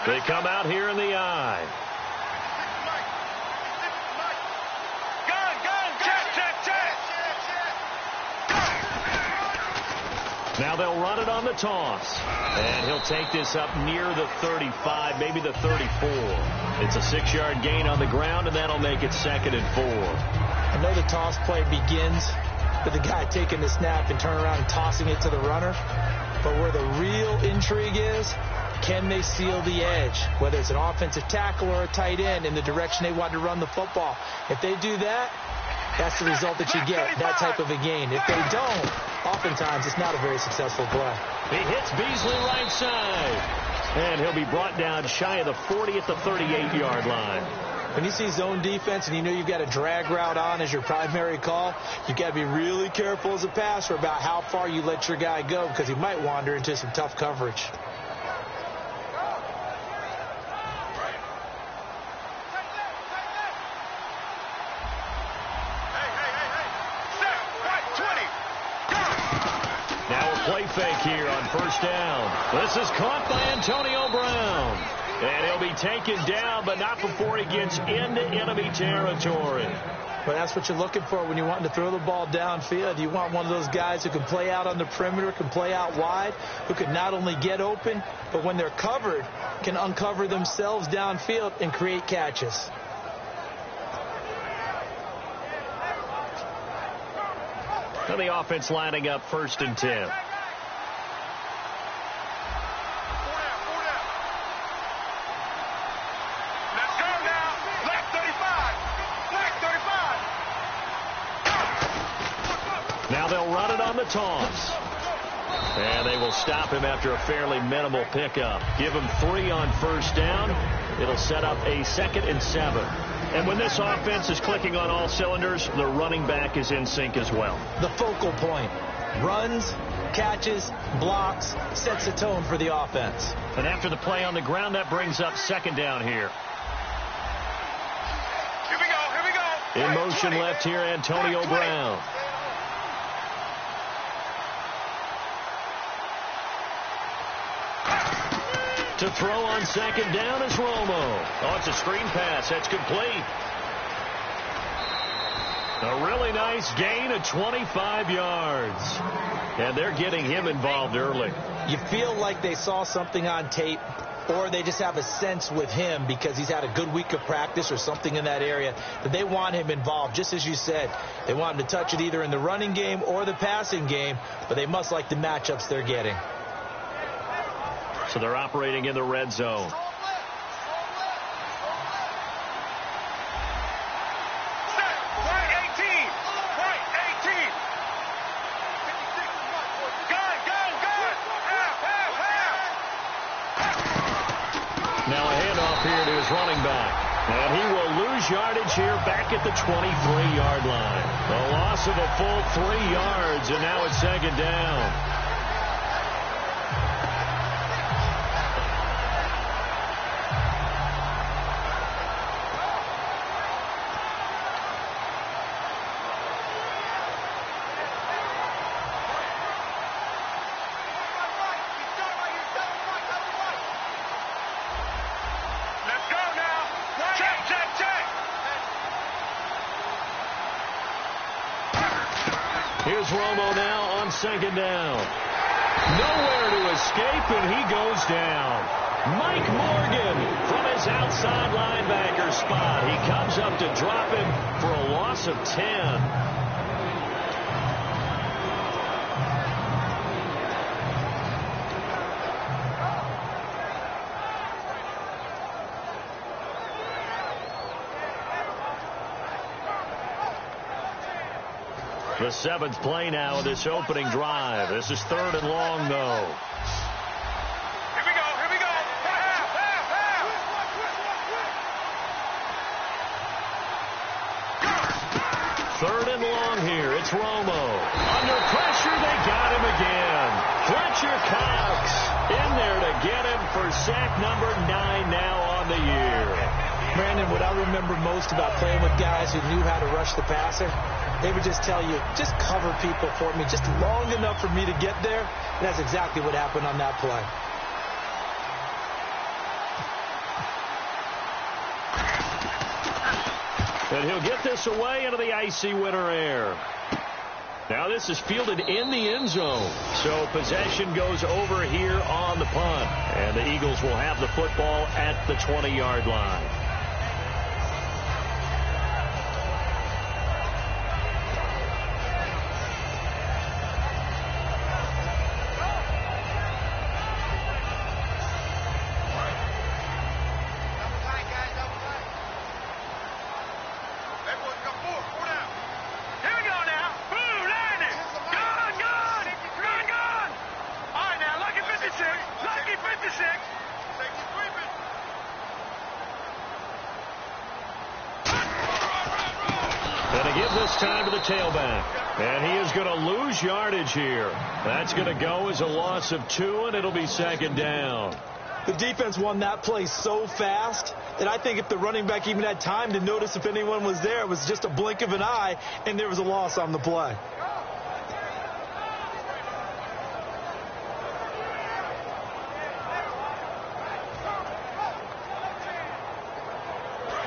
They come out here in the I. Now they'll run it on the toss. And he'll take this up near the 35, maybe the 34. It's a 6-yard gain on the ground, and that'll make it 2nd and 4. I know the toss play begins with the guy taking the snap and turning around and tossing it to the runner. But where the real intrigue is, can they seal the edge, whether it's an offensive tackle or a tight end, in the direction they want to run the football? If they do that, that's the result that you get, that type of a gain. If they don't, oftentimes it's not a very successful play. He hits Beasley right side. And he'll be brought down shy of the 40 at the 38-yard line. When you see zone defense and you know you've got a drag route on as your primary call, you've got to be really careful as a passer about how far you let your guy go, because he might wander into some tough coverage. Play fake here on 1st down. This is caught by Antonio Brown. And he'll be taken down, but not before he gets into enemy territory. Well, that's what you're looking for when you want to throw the ball downfield. You want one of those guys who can play out on the perimeter, can play out wide, who can not only get open, but when they're covered, can uncover themselves downfield and create catches. Now the offense lining up 1st and 10. Now they'll run it on the toss. And they will stop him after a fairly minimal pickup. Give him 3 on 1st down. It'll set up a 2nd and 7. And when this offense is clicking on all cylinders, the running back is in sync as well. The focal point. Runs, catches, blocks, sets the tone for the offense. And after the play on the ground, that brings up 2nd down here. Here we go. In motion left here, Antonio Brown. To throw on 2nd down is Romo. Oh, it's a screen pass. That's complete. A really nice gain of 25 yards. And they're getting him involved early. You feel like they saw something on tape, or they just have a sense with him because he's had a good week of practice or something in that area that they want him involved. Just as you said, they want him to touch it either in the running game or the passing game, but they must like the matchups they're getting. So they're operating in the red zone. Now a handoff here to his running back. And he will lose yardage here back at the 23-yard line. A loss of a full 3 yards, and now it's 2nd down. Here's Romo now on 2nd down. Nowhere to escape, and he goes down. Mike Morgan from his outside linebacker spot. He comes up to drop him for a loss of 10. The 7th play now of this opening drive. This is 3rd and long, though. Here we go. 3rd and long here. It's Romo. Under pressure, they got him again. Fletcher Cox in there to get him for sack number 9 now on the year. Brandon, what I remember most about playing with guys who knew how to rush the passer, they would just tell you, just cover people for me, just long enough for me to get there. And that's exactly what happened on that play. And he'll get this away into the icy winter air. Now this is fielded in the end zone. So possession goes over here on the punt. And the Eagles will have the football at the 20-yard line. Time to the tailback, and he is going to lose yardage here. That's going to go as a loss of 2, and it'll be second down. The defense won that play so fast that I think if the running back even had time to notice if anyone was there, it was just a blink of an eye, and there was a loss on the play.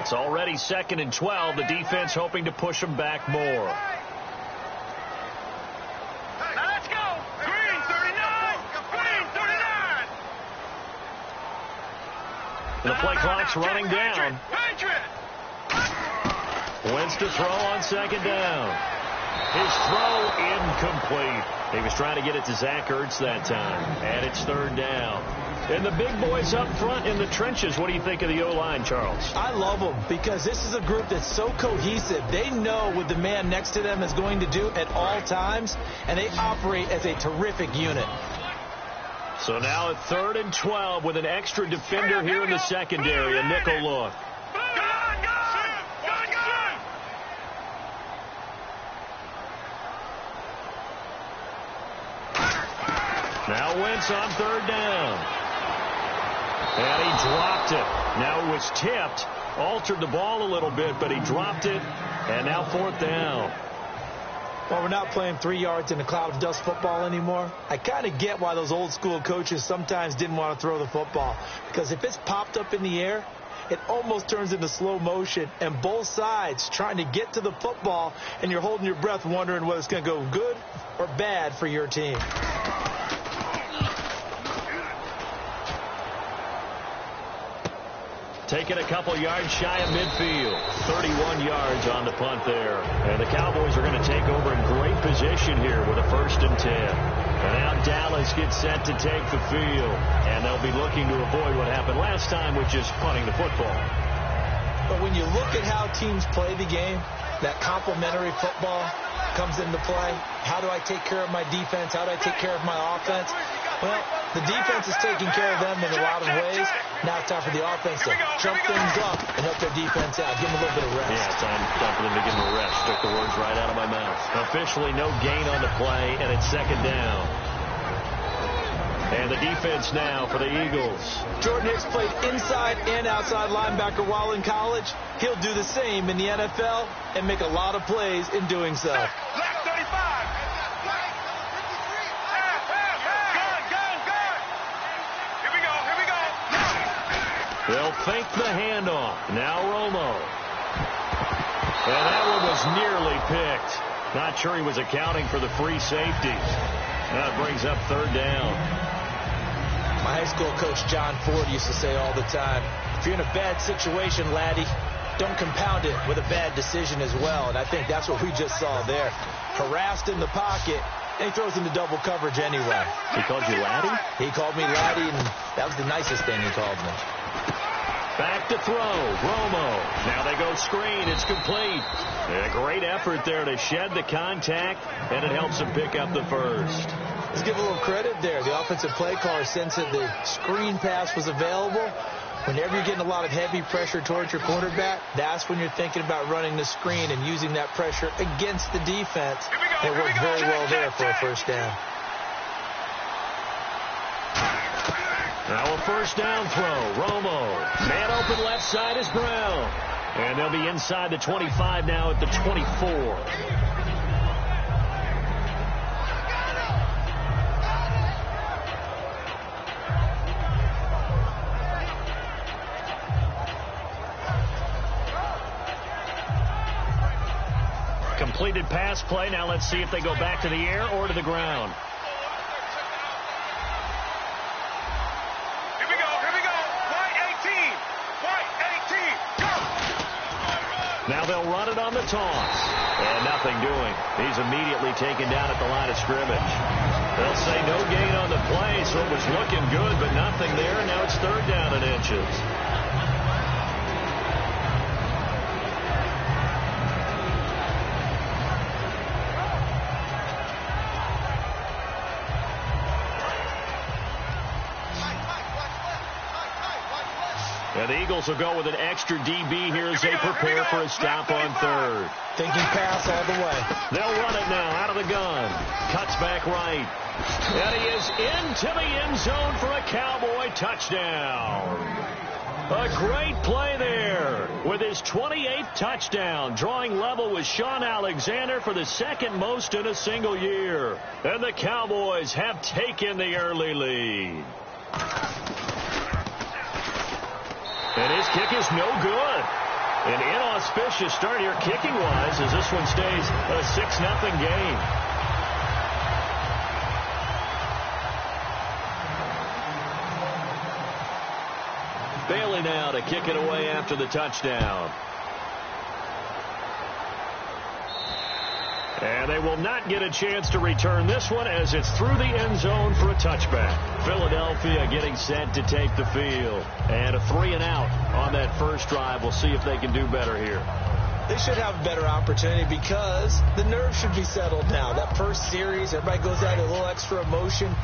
It's already 2nd and 12. The defense hoping to push them back more. Now let's go. Green 39. Green 39. And the play clock's running down. Wentz to throw on 2nd down. His throw incomplete. He was trying to get it to Zach Ertz that time. And it's 3rd down. And the big boys up front in the trenches. What do you think of the O-line, Charles? I love them because this is a group that's so cohesive. They know what the man next to them is going to do at all times, and they operate as a terrific unit. So now at 3rd and 12 with an extra defender here in the secondary, a nickel look. Now Wentz on 3rd down. And he dropped it. Now it was tipped. Altered the ball a little bit, but he dropped it. And now 4th down. Well, we're not playing 3 yards in a cloud of dust football anymore. I kind of get why those old school coaches sometimes didn't want to throw the football. Because if it's popped up in the air, it almost turns into slow motion. And both sides trying to get to the football, and you're holding your breath wondering whether it's going to go good or bad for your team. Taking a couple yards shy of midfield. 31 yards on the punt there. And the Cowboys are going to take over in great position here with a 1st and 10. And now Dallas gets set to take the field. And they'll be looking to avoid what happened last time, which is punting the football. But when you look at how teams play the game, that complementary football comes into play. How do I take care of my defense? How do I take care of my offense? Well, the defense is taking care of them in a lot of ways. Now it's time for the offense to jump things up and help their defense out. Give them a little bit of rest. Yeah, time for them to give them a rest. Took the words right out of my mouth. Officially no gain on the play, and it's 2nd down. And the defense now for the Eagles. Jordan Hicks played inside and outside linebacker while in college. He'll do the same in the NFL and make a lot of plays in doing so. Left 35. They'll fake the handoff. Now Romo. And that one was nearly picked. Not sure he was accounting for the free safety. That brings up 3rd down. My high school coach John Ford used to say all the time, if you're in a bad situation, laddie, don't compound it with a bad decision as well. And I think that's what we just saw there. Harassed in the pocket, and he throws into double coverage anyway. He called you laddie? He called me laddie, and that was the nicest thing he called me. Back to throw. Romo. Now they go screen. It's complete. And a great effort there to shed the contact, and it helps him pick up the 1st. Let's give a little credit there. The offensive play caller sensed that the screen pass was available. Whenever you're getting a lot of heavy pressure towards your quarterback, that's when you're thinking about running the screen and using that pressure against the defense. It worked very well there for a 1st down. Now a 1st down throw. Romo. Man open left side is Brown. And they'll be inside the 25 now at the 24. completed pass play. Now let's see if they go back to the air or to the ground. Here we go. White 18. White 18. Go. Now they'll run it on the toss. And nothing doing. He's immediately taken down at the line of scrimmage. They'll say no gain on the play, so it was looking good, but nothing there. And now it's 3rd down and inches. And the Eagles will go with an extra DB here as they prepare for a stop on 3rd. Thinking pass all the way. They'll run it now out of the gun. Cuts back right. And he is into the end zone for a Cowboy touchdown. A great play there with his 28th touchdown, drawing level with Sean Alexander for the 2nd most in a single year. And the Cowboys have taken the early lead. And his kick is no good. An inauspicious start here kicking-wise as this one stays a 6-0 game. Bailey now to kick it away after the touchdown. And they will not get a chance to return this one as it's through the end zone for a touchback. Philadelphia getting set to take the field. And a 3-and-out on that first drive. We'll see if they can do better here. They should have a better opportunity because the nerves should be settled now. That first series, everybody goes out a little extra emotion.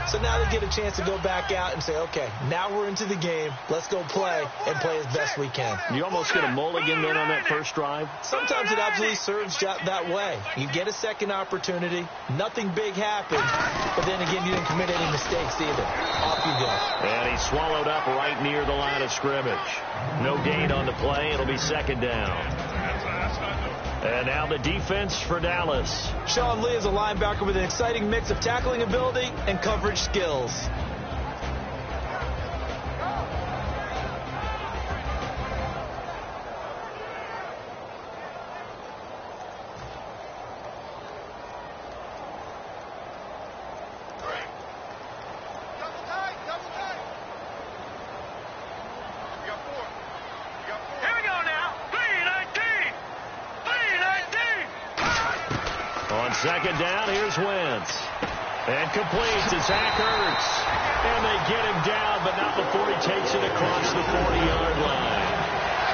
So now they get a chance to go back out and say, okay, now we're into the game. Let's go play and play as best we can. You almost get a mulligan then on that first drive? Sometimes it absolutely serves that way. You get a second opportunity. Nothing big happened. But then again, you didn't commit any mistakes either. Off you go. And he's swallowed up right near the line of scrimmage. No gain on the play. It'll be 2nd down. And now the defense for Dallas. Sean Lee is a linebacker with an exciting mix of tackling ability and coverage skills. On 2nd down, here's Wentz. And completes to Zach Ertz. And they get him down, but not before he takes it across the 40-yard line.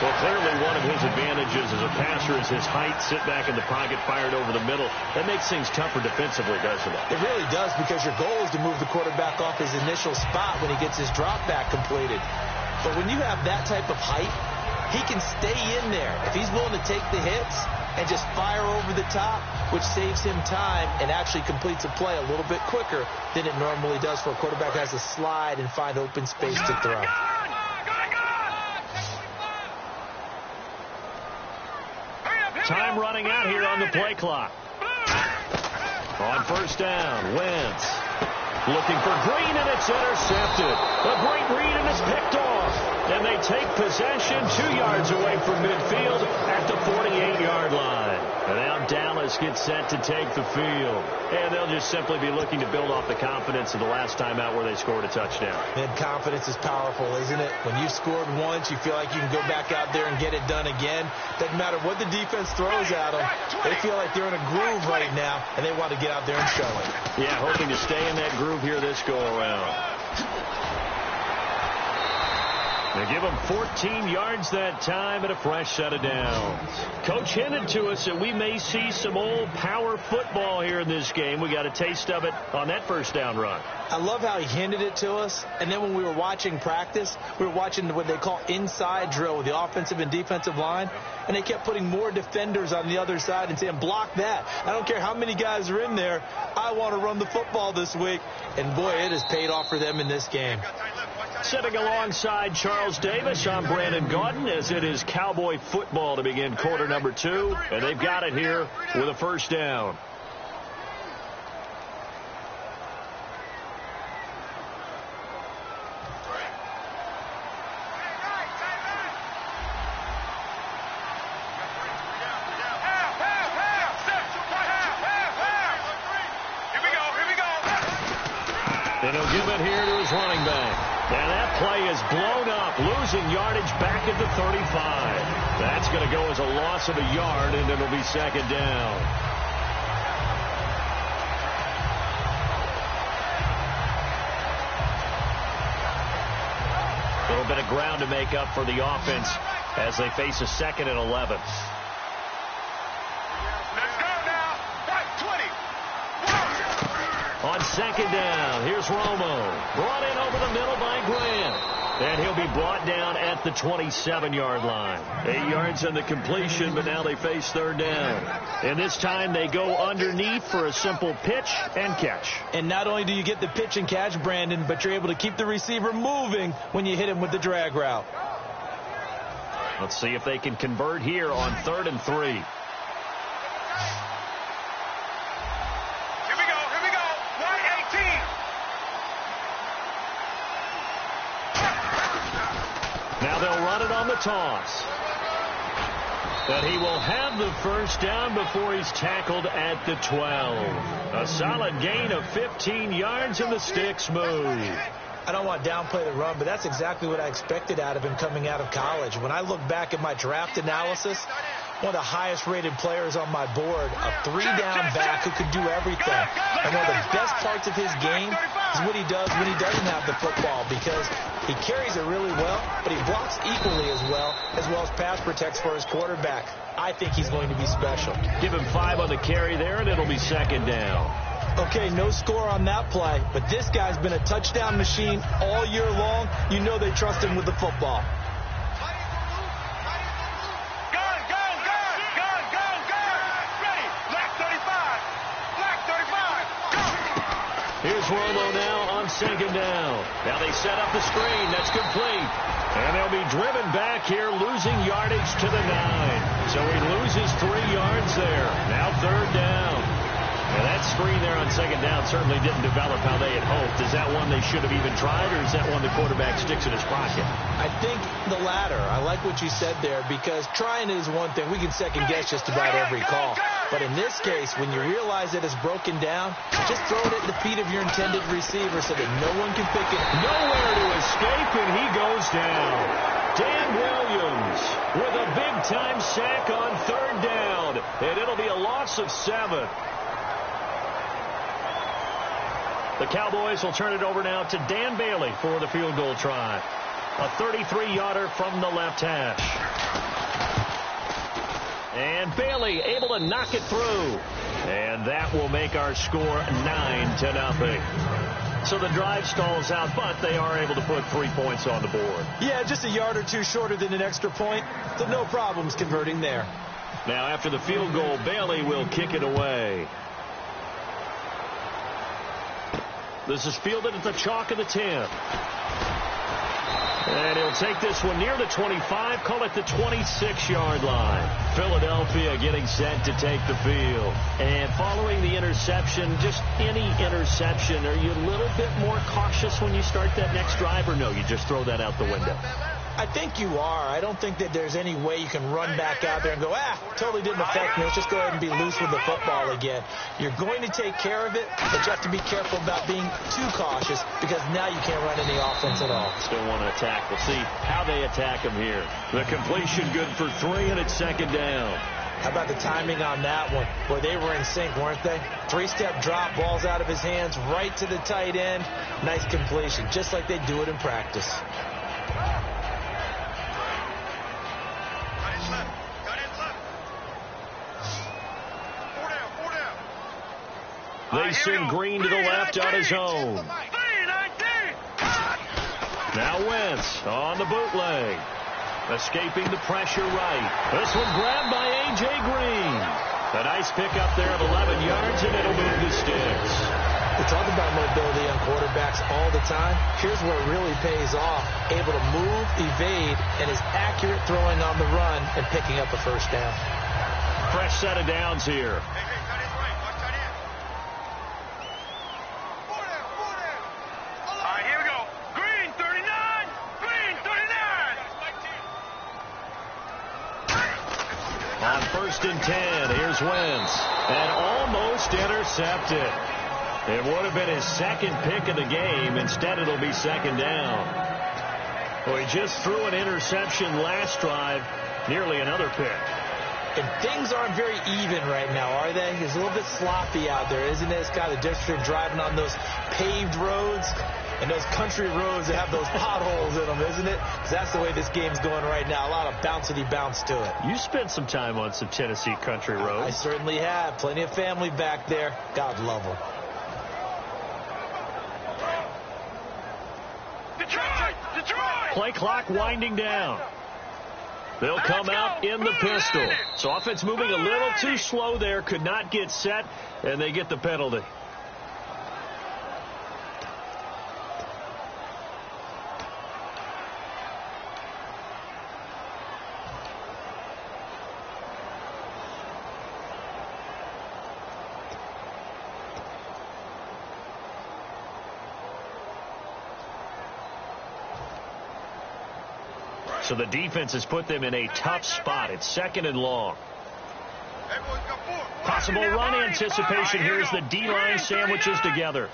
Well, clearly one of his advantages as a passer is his height. Sit back in the pocket, fired over the middle. That makes things tougher defensively, doesn't it? It really does, because your goal is to move the quarterback off his initial spot when he gets his drop back completed. But when you have that type of height, he can stay in there. If he's willing to take the hits and just fire over the top, which saves him time and actually completes a play a little bit quicker than it normally does for a quarterback who has to slide and find open space to throw. Time running out here on the play clock. On 1st down, Wentz looking for Green, and it's intercepted. A great read, and it's picked off. And they take possession 2 yards away from midfield at the 48-yard line. And now Dallas gets set to take the field. And they'll just simply be looking to build off the confidence of the last time out where they scored a touchdown. And confidence is powerful, isn't it? When you've scored once, you feel like you can go back out there and get it done again. Doesn't matter what the defense throws at them. They feel like they're in a groove right now, and they want to get out there and show it. Yeah, hoping to stay in that groove here this go-around. They give him 14 yards that time and a fresh set of downs. Coach hinted to us that we may see some old power football here in this game. We got a taste of it on that first down run. I love how he hinted it to us. And then when we were watching practice, we were watching what they call inside drill with the offensive and defensive line. And they kept putting more defenders on the other side and saying, block that. I don't care how many guys are in there. I want to run the football this week. And, boy, it has paid off for them in this game. Sitting alongside Charles Davis, I'm Brandon Gaudin, as it is Cowboy football to begin quarter number 2. And they've got it here with a first down. he'll give it here to his running back. And that play is blown up, losing yardage back at the 35. That's going to go as a loss of a yard, and it'll be second down. A little bit of ground to make up for the offense as they face a 2nd and 11. On second down, here's Romo. Brought in over the middle by Grant. And he'll be brought down at the 27-yard line. 8 yards on the completion, but now they face third down. And this time they go underneath for a simple pitch and catch. And not only do you get the pitch and catch, Brandon, but you're able to keep the receiver moving when you hit him with the drag route. Let's see if they can convert here on 3rd and 3. Now they'll run it on the toss. But he will have the first down before he's tackled at the 12. A solid gain of 15 yards, and the sticks move. I don't want to downplay the run, but that's exactly what I expected out of him coming out of college. When I look back at my draft analysis, one of the highest-rated players on my board, a 3-down back who could do everything. And one of the best parts of his game is what he does when he doesn't have the football, because he carries it really well, but he blocks equally as well as pass protects for his quarterback. I think he's going to be special. Give him 5 on the carry there, and it'll be second down. Okay, no score on that play, but this guy's been a touchdown machine all year long. You know they trust him with the football. Here's Romo now on second down. Now they set up the screen. That's complete. And they'll be driven back here, losing yardage to the 9. So he loses 3 yards there. Now third down. And that screen there on second down certainly didn't develop how they had hoped. Is that one they should have even tried, or is that one the quarterback sticks in his pocket? I think the latter. I like what you said there, because trying it is one thing. We can second-guess just about every call. But in this case, when you realize that it's broken down, just throw it at the feet of your intended receiver so that no one can pick it. Nowhere to escape, and he goes down. Dan Williams with a big-time sack on third down, and it'll be a loss of 7. The Cowboys will turn it over now to Dan Bailey for the field goal try. A 33-yarder from the left hash. And Bailey able to knock it through. And that will make our score 9-0. So the drive stalls out, but they are able to put 3 points on the board. Yeah, just a yard or two shorter than an extra point. So no problems converting there. Now after the field goal, Bailey will kick it away. This is fielded at the chalk of the 10. And he'll take this one near the 25, call it the 26-yard line. Philadelphia getting set to take the field. And following the interception, just any interception, are you a little bit more cautious when you start that next drive, or no, you just throw that out the window? I think you are. I don't think that there's any way you can run back out there and go, totally didn't affect me. Let's just go ahead and be loose with the football again. You're going to take care of it, but you have to be careful about being too cautious, because now you can't run any offense at all. Still want to attack. We'll see how they attack him here. The completion good for 3, and it's second down. How about the timing on that one? Boy, they were in sync, weren't they? 3-step drop, balls out of his hands, right to the tight end. Nice completion, just like they do it in practice. They send Green to the left on his own. Now Wentz on the bootleg. Escaping the pressure right. This one grabbed by A.J. Green. A nice pickup there of 11 yards, and it'll move the sticks. We talk about mobility on quarterbacks all the time. Here's where it really pays off. Able to move, evade, and is accurate throwing on the run and picking up a first down. Fresh set of downs here. On 1st and 10, here's Wentz. And almost intercepted. It would have been his second pick of the game. Instead, it'll be second down. Well, he just threw an interception last drive, nearly another pick. And things aren't very even right now, are they? It's a little bit sloppy out there, isn't it? It's kind of different driving on those paved roads and those country roads that have those potholes in them, isn't it? Because that's the way this game's going right now. A lot of bouncy bounce to it. You spent some time on some Tennessee country roads. I certainly have. Plenty of family back there. God love them. Detroit! Play clock winding down. They'll come out in the pistol. So offense moving a little too slow there. Could not get set, and they get the penalty. So the defense has put them in a tough spot. It's second and long. Possible run anticipation. Here's the D-line sandwiches together.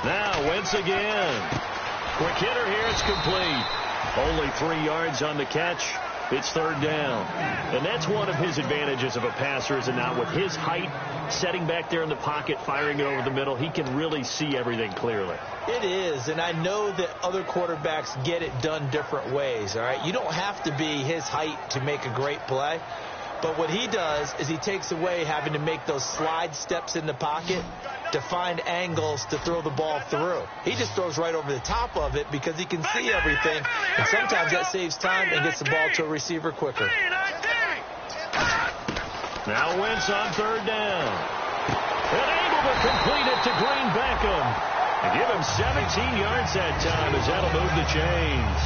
Now Wentz again. Quick hitter here. It's complete. Only 3 yards on the catch. It's third down. And that's one of his advantages of a passer, is it not? With his height, setting back there in the pocket, firing it over the middle, he can really see everything clearly. It is, and I know that other quarterbacks get it done different ways, all right? You don't have to be his height to make a great play. But what he does is he takes away having to make those slide steps in the pocket to find angles to throw the ball through. He just throws right over the top of it because he can see everything, and sometimes that saves time and gets the ball to a receiver quicker. Now Wentz on third down. And able to complete it to Green Beckham. And give him 17 yards that time as that'll move the chains.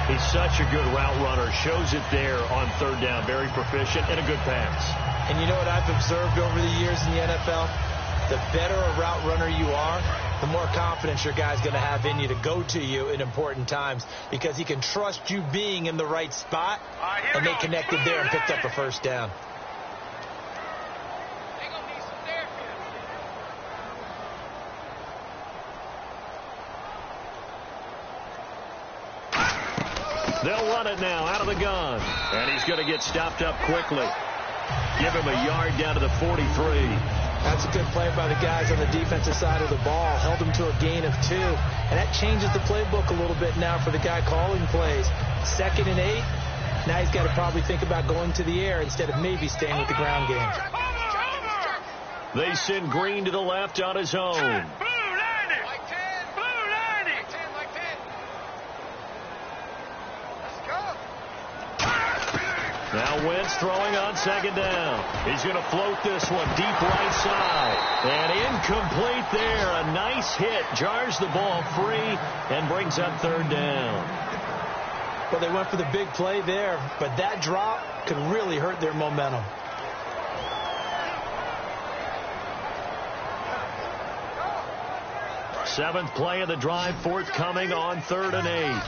He's such a good route runner. Shows it there on third down. Very proficient and a good pass. And you know what I've observed over the years in the NFL? The better a route runner you are, the more confidence your guy's going to have in you to go to you in important times because he can trust you being in the right spot, and they connected there and picked up a first down. They'll run it now out of the gun. And he's going to get stopped up quickly. Give him a yard down to the 43. That's a good play by the guys on the defensive side of the ball. Held him to a gain of 2. And that changes the playbook a little bit now for the guy calling plays. 2nd and 8. Now he's got to probably think about going to the air instead of maybe staying with the ground game. They send Green to the left on his own. Now Wentz throwing on second down. He's going to float this one deep right side. And incomplete there. A nice hit. Jars the ball free and brings up third down. Well, they went for the big play there, but that drop could really hurt their momentum. Seventh play of the drive forthcoming on 3rd and 8.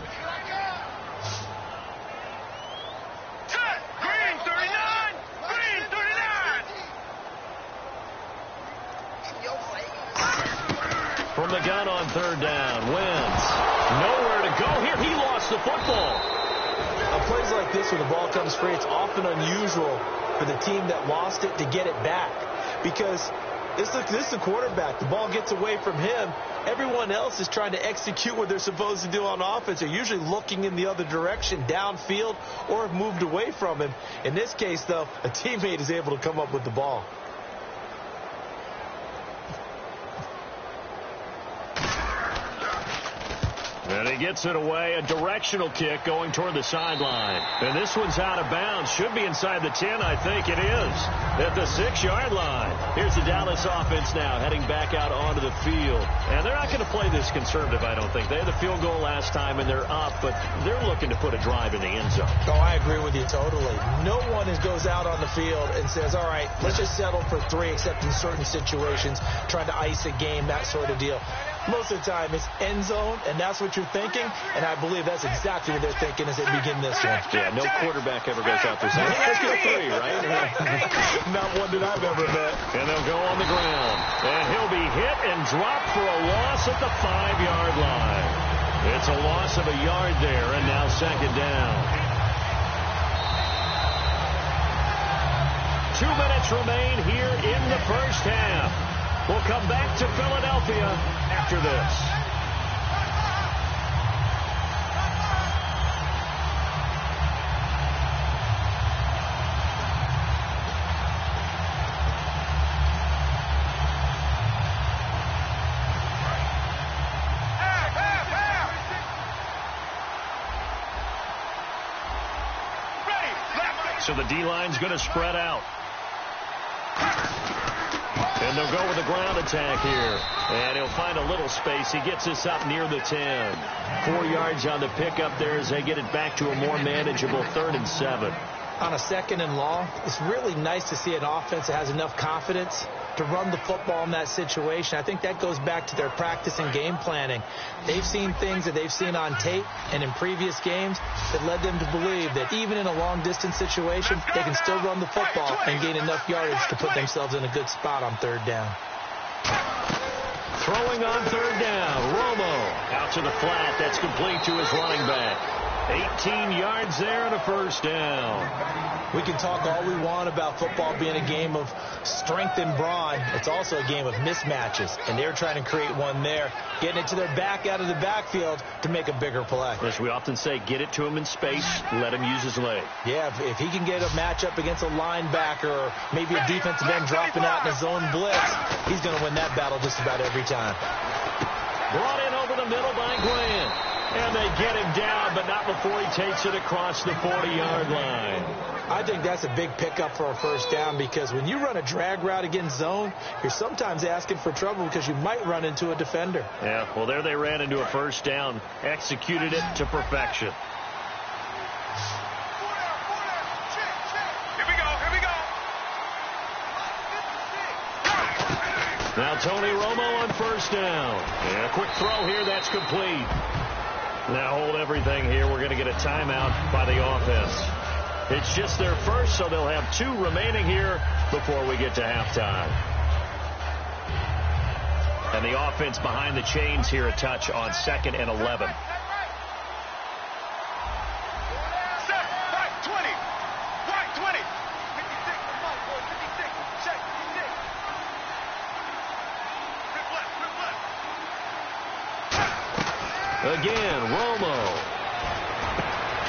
From the gun on third down, Wentz nowhere to go here. He lost the football. On plays like this, when the ball comes free, it's often unusual for the team that lost it to get it back because this is the quarterback. The ball gets away from him. Everyone else is trying to execute what they're supposed to do on offense. They're usually looking in the other direction, downfield, or have moved away from him. In this case, though, a teammate is able to come up with the ball. And he gets it away. A directional kick going toward the sideline. And this one's out of bounds. Should be inside the 10, I think it is. At the 6-yard line. Here's the Dallas offense now heading back out onto the field. And they're not going to play this conservative, I don't think. They had the field goal last time, and they're up, but they're looking to put a drive in the end zone. Oh, I agree with you totally. No one goes out on the field and says, all right, let's just settle for 3, except in certain situations, trying to ice a game, that sort of deal. Most of the time it's end zone, and that's what you're thinking, and I believe that's exactly what they're thinking as they begin this one. Yeah, no quarterback ever goes out there saying, let's get 3, right? Not one that I've ever met. And they'll go on the ground. And he'll be hit and dropped for a loss at the 5-yard line. It's a loss of a yard there, and now second down. 2 minutes remain here in the first half. We'll come back to Philadelphia after this. So the D-line's going to spread out. And they'll go with a ground attack here. And he'll find a little space. He gets us up near the 10. 4 yards on the pickup there as they get it back to a more manageable 3rd and 7. On a 2nd and long, it's really nice to see an offense that has enough confidence to run the football in that situation. I think that goes back to their practice and game planning. They've seen things that they've seen on tape and in previous games that led them to believe that even in a long-distance situation, they can still run the football and gain enough yardage to put themselves in a good spot on 3rd down. Throwing on 3rd down, Romo out to the flat. That's complete to his running back. 18 yards there and a first down. We can talk all we want about football being a game of strength and brawn. It's also a game of mismatches, and they're trying to create one there, getting it to their back out of the backfield to make a bigger play. As we often say, get it to him in space, let him use his leg. Yeah, if he can get a matchup against a linebacker or maybe a defensive end dropping out in a zone blitz, he's going to win that battle just about every time. Brought in over the middle by Grant. And they get him down, but not before he takes it across the 40-yard line. I think that's a big pickup for a first down because when you run a drag route against zone, you're sometimes asking for trouble because you might run into a defender. Yeah, well, there they ran into a first down, executed it to perfection. Here we go. Now Tony Romo on first down. And a quick throw here, that's complete. Now hold everything here. We're going to get a timeout by the offense. It's just their first, so they'll have 2 remaining here before we get to halftime. And the offense behind the chains here a touch on 2nd and 11. Again, Romo.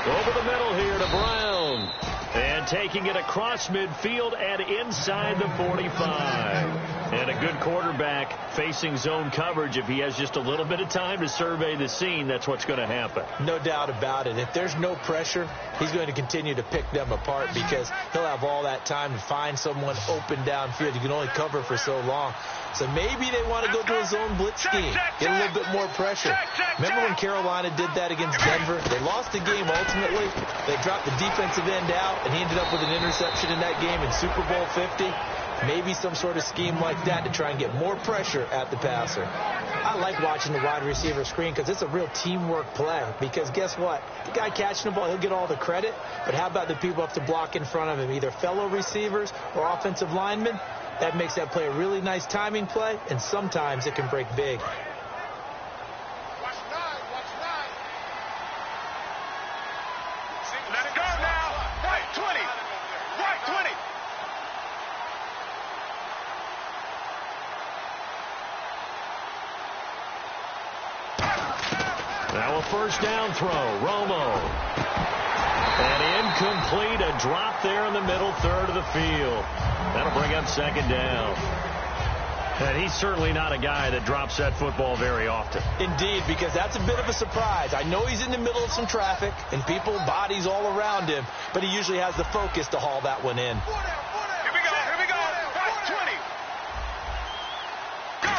Over the middle here to Brown. And taking it across midfield and inside the 45. And a good quarterback facing zone coverage. If he has just a little bit of time to survey the scene, that's what's going to happen. No doubt about it. If there's no pressure, he's going to continue to pick them apart because he'll have all that time to find someone open downfield. You can only cover for so long. So maybe they want to go to a zone blitz scheme, get a little bit more pressure. Remember when Carolina did that against Denver? They lost the game ultimately. They dropped the defensive end out, and he ended up with an interception in that game in Super Bowl 50. Maybe some sort of scheme like that to try and get more pressure at the passer. I like watching the wide receiver screen because it's a real teamwork play. Because guess what? The guy catching the ball, he'll get all the credit. But how about the people up to block in front of him, either fellow receivers or offensive linemen? That makes that play a really nice timing play, and sometimes it can break big. Let it go now. Right 20. Right 20. Now a first down throw. Romo. And incomplete. A drop there in the middle 3rd of the field. That'll bring up 2nd down. And he's certainly not a guy that drops that football very often. Indeed, because that's a bit of a surprise. I know he's in the middle of some traffic and people, bodies all around him, but he usually has the focus to haul that one in. Here we go. Right 20. Go.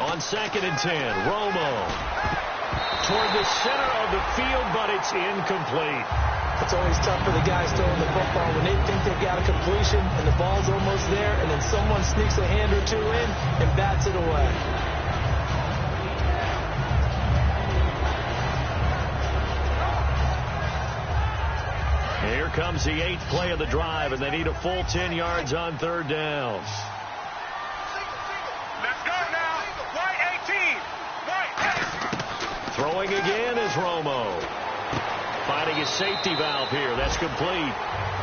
On 2nd and 10, Romo. Toward the center of the field, but it's incomplete. It's always tough for the guys throwing the football when they think they've got a completion and the ball's almost there, and then someone sneaks a hand or two in and bats it away. Here comes the 8th play of the drive, and they need a full 10 yards on 3rd down. Let's go now. White 18. White 8. Throwing again is Romo. Finding his safety valve here. That's complete.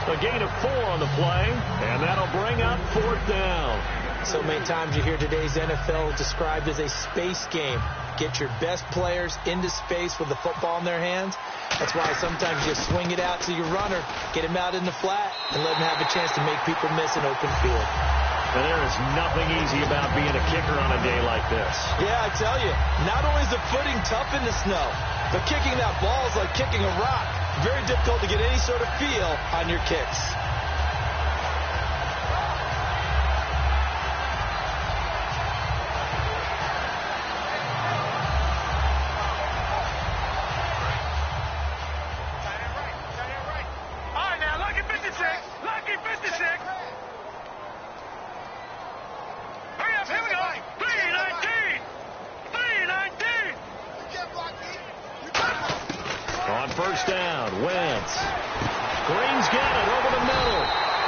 A gain of 4 on the play, and that'll bring up 4th down. So many times you hear today's NFL described as a space game. Get your best players into space with the football in their hands. That's why sometimes you swing it out to your runner, get him out in the flat, and let him have a chance to make people miss an open field. And there is nothing easy about being a kicker on a day like this. Yeah, I tell you, not only is the footing tough in the snow, but kicking that ball is like kicking a rock. Very difficult to get any sort of feel on your kicks. On 1st down, Wentz. Green's got it over the middle.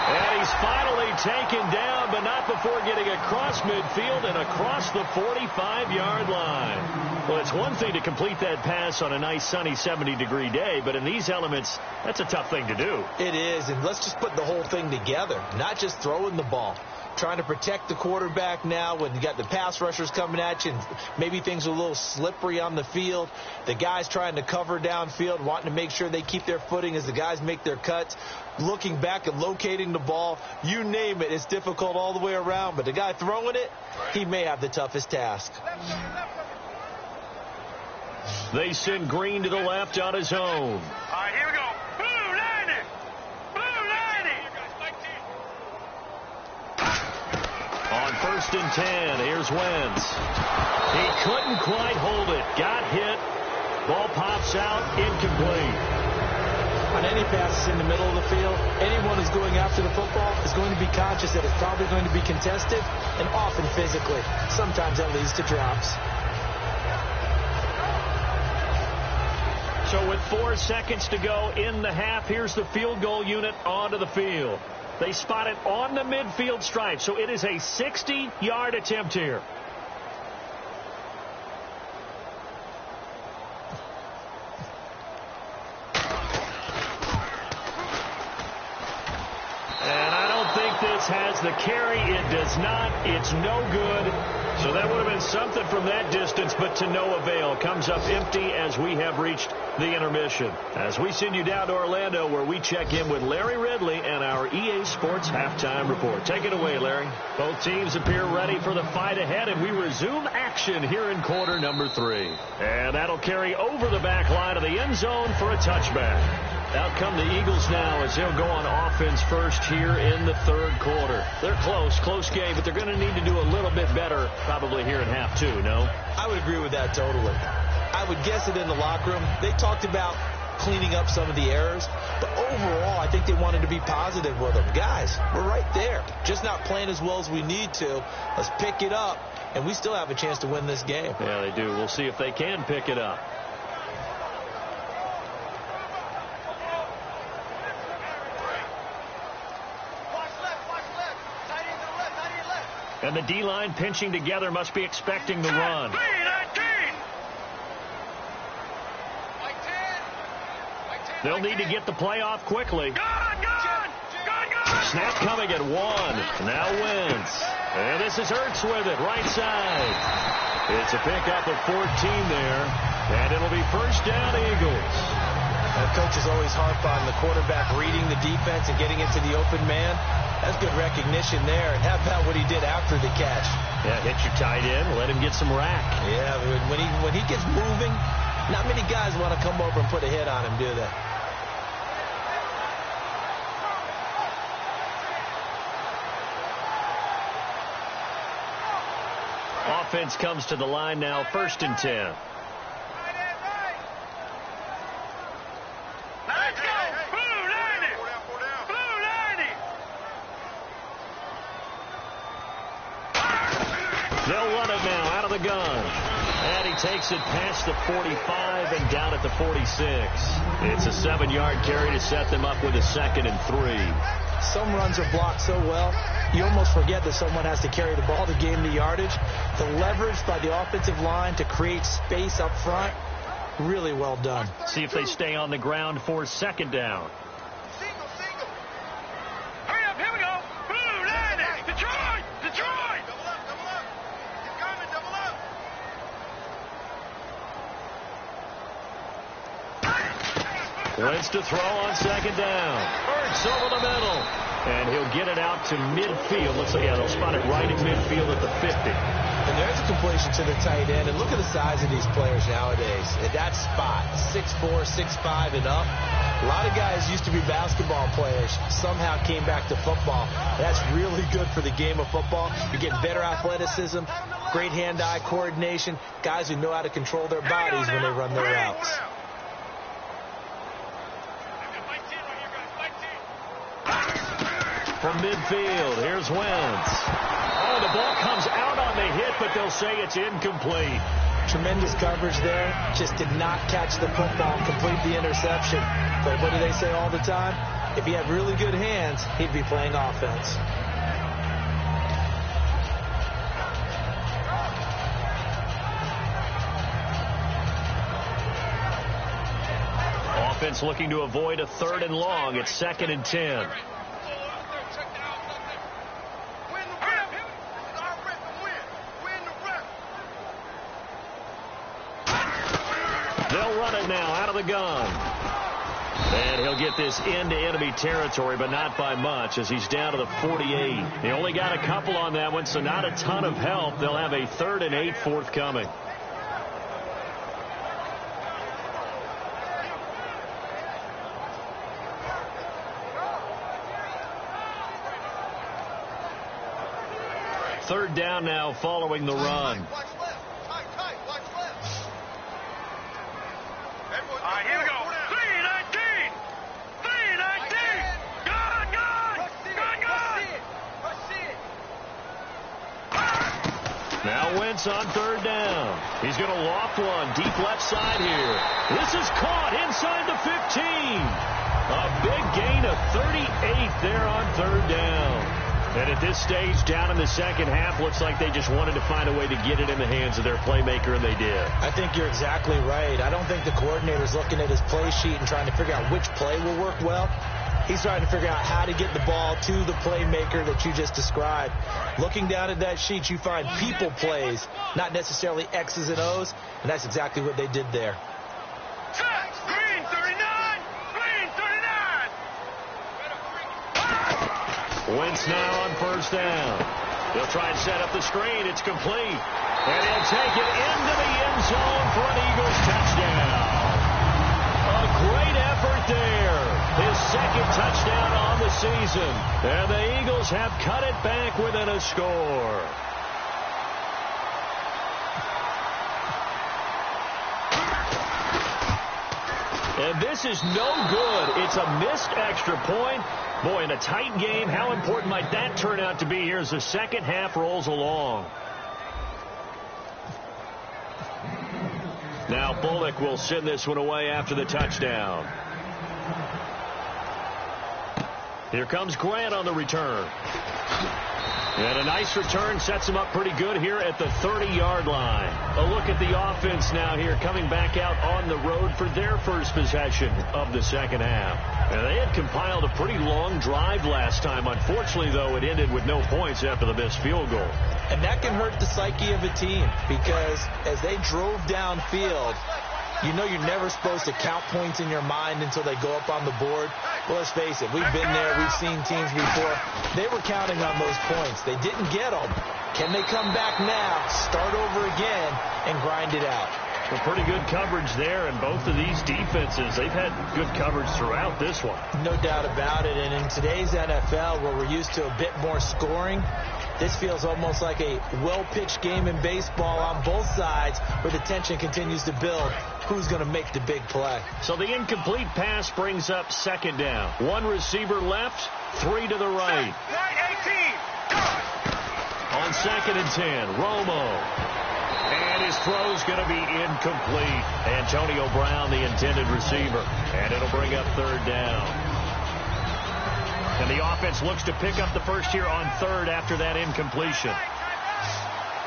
And he's finally taken down, but not before getting across midfield and across the 45-yard line. Well, it's one thing to complete that pass on a nice sunny 70-degree day, but in these elements, that's a tough thing to do. It is, and let's just put the whole thing together, not just throwing the ball. Trying to protect the quarterback now when you got the pass rushers coming at you and maybe things are a little slippery on the field. The guys trying to cover downfield, wanting to make sure they keep their footing as the guys make their cuts. Looking back and locating the ball, you name it, it's difficult all the way around. But the guy throwing it, he may have the toughest task. They send Green to the left on his own. All right, here we go. Blue 90. Blue 90. On 1st and 10, here's Wentz. He couldn't quite hold it. Got hit. Ball pops out, incomplete. On any passes in the middle of the field, anyone who's going after the football is going to be conscious that it's probably going to be contested and often physically. Sometimes that leads to drops. So with 4 seconds to go in the half, here's the field goal unit onto the field. They spot it on the midfield stripe, so it is a 60-yard attempt here. And I don't think this has the carry. It does not. It's no good. So that would have been something from that distance, but to no avail. Comes up empty as we have reached the intermission. As we send you down to Orlando, where we check in with Larry Ridley and our EA Sports Halftime Report. Take it away, Larry. Both teams appear ready for the fight ahead, and we resume action here in quarter number 3. And that'll carry over the back line of the end zone for a touchback. Out come the Eagles now as they'll go on offense first here in the 3rd quarter. They're close game, but they're going to need to do a little bit better probably here in half 2, no? I would agree with that totally. I would guess it in the locker room. They talked about cleaning up some of the errors, but overall I think they wanted to be positive with them. Guys, we're right there. Just not playing as well as we need to. Let's pick it up, and we still have a chance to win this game. Yeah, they do. We'll see if they can pick it up. And the D-line pinching together must be expecting the run. They'll need to get the play off quickly. Snap coming at 1. Now Wentz. And this is Hurts with it, right side. It's a pickup of 14 there. And it'll be 1st down, Eagles. Coaches always harp on the quarterback reading the defense and getting into the open man. That's good recognition there. And how about what he did after the catch? Yeah, hit your tight end, let him get some rack. Yeah, when he gets moving, not many guys want to come over and put a hit on him, do they? Offense comes to the line now, 1st and 10. They'll run it now out of the gun. And he takes it past the 45 and down at the 46. It's a 7-yard carry to set them up with a 2nd and 3. Some runs are blocked so well, you almost forget that someone has to carry the ball to gain the yardage. The leverage by the offensive line to create space up front, really well done. See if they stay on the ground for 2nd down. Hurry up, here we go. Blue line it. Detroit. Double up. Keep coming, double up. Wentz to throw on 2nd down. Ertz over the middle. And he'll get it out to midfield. Looks like, yeah, they'll spot it right at midfield at the 50. And there's a completion to the tight end. And look at the size of these players nowadays. At that spot, 6'4", 6'5", and up. A lot of guys used to be basketball players. Somehow came back to football. That's really good for the game of football. You're getting better athleticism, great hand-eye coordination, guys who know how to control their bodies when they run their routes. From midfield, here's Wentz. Oh, the ball comes out on the hit, but they'll say it's incomplete. Tremendous coverage there. Just did not catch the football and complete the interception. But what do they say all the time? If he had really good hands, he'd be playing offense. Offense looking to avoid a 3rd and long. It's 2nd and 10. They'll run it now out of the gun. And he'll get this into enemy territory, but not by much, as he's down to the 48. He only got a couple on that one, so not a ton of help. They'll have a 3rd and 8 forthcoming. Third down now following the run. All right, here we go. 319. 319. Gone. Now Wentz on 3rd down. He's going to loft one deep left side here. This is caught inside the 15. A big gain of 38 there on 3rd down. And at this stage, down in the second half, looks like they just wanted to find a way to get it in the hands of their playmaker, and they did. I think you're exactly right. I don't think the coordinator's looking at his play sheet and trying to figure out which play will work well. He's trying to figure out how to get the ball to the playmaker that you just described. Looking down at that sheet, you find people plays, not necessarily X's and O's, and that's exactly what they did there. Green 39. Green 39. Wentz now on 1st down. They'll try and set up the screen. It's complete. And he'll take it into the end zone for an Eagles touchdown. A great effort there. His 2nd touchdown on the season. And the Eagles have cut it back within a score. And this is no good. It's a missed extra point. Boy, in a tight game, how important might that turn out to be here as the second half rolls along? Now Bullock will send this one away after the touchdown. Here comes Grant on the return. And a nice return sets him up pretty good here at the 30-yard line. A look at the offense now here, coming back out on the road for their first possession of the second half. And they had compiled a pretty long drive last time. Unfortunately, though, it ended with no points after the missed field goal. And that can hurt the psyche of a team, because as they drove downfield, you know you're never supposed to count points in your mind until they go up on the board. Well, let's face it, we've been there, we've seen teams before. They were counting on those points. They didn't get them. Can they come back now, start over again, and grind it out? Well, pretty good coverage there, and both of these defenses, they've had good coverage throughout this one. No doubt about it, and in today's NFL, where we're used to a bit more scoring, this feels almost like a well-pitched game in baseball on both sides, where the tension continues to build. Who's going to make the big play? So the incomplete pass brings up second down. One receiver left, three to the right. Right 18. On 2nd and 10, Romo. And his throw's going to be incomplete. Antonio Brown, the intended receiver. And it'll bring up third down. And the offense looks to pick up the first here on third after that incompletion.